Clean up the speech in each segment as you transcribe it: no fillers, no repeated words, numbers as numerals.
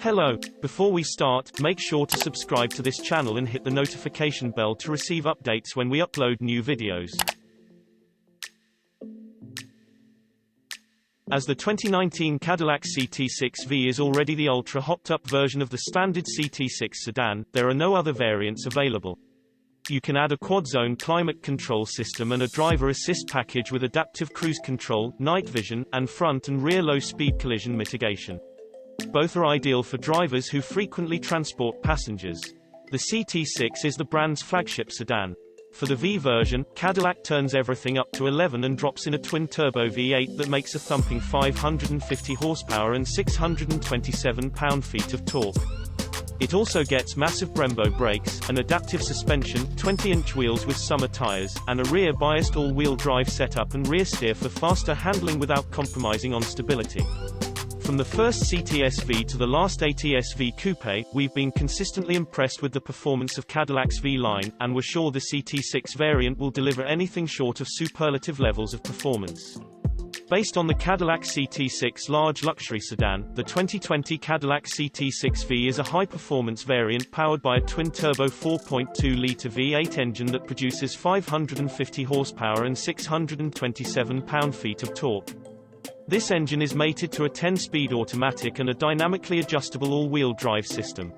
Hello, before we start, make sure to subscribe to this channel and hit the notification bell to receive updates when we upload new videos. As the 2019 Cadillac CT6-V is already the ultra-hopped-up version of the standard CT6 sedan, there are no other variants available. You can add a quad-zone climate control system and a driver assist package with adaptive cruise control, night vision, and front and rear low-speed collision mitigation. Both are ideal for drivers who frequently transport passengers. The CT6 is the brand's flagship sedan. For the V version, Cadillac turns everything up to 11 and drops in a twin-turbo V8 that makes a thumping 550 horsepower and 627 pound-feet of torque. It also gets massive Brembo brakes, an adaptive suspension, 20-inch wheels with summer tires, and a rear-biased all-wheel drive setup and rear steer for faster handling without compromising on stability. From the first CTS-V to the last ATS-V Coupe, we've been consistently impressed with the performance of Cadillac's V line, and we're sure the CT6 variant will deliver anything short of superlative levels of performance. Based on the Cadillac CT6 large luxury sedan, the 2020 Cadillac CT6-V is a high-performance variant powered by a twin-turbo 4.2-litre V8 engine that produces 550 horsepower and 627 pound-feet of torque. This engine is mated to a 10-speed automatic and a dynamically adjustable all-wheel drive system.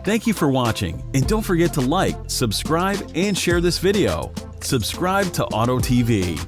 Thank you for watching, and don't forget to like, subscribe, and share this video. Subscribe to Auto TV.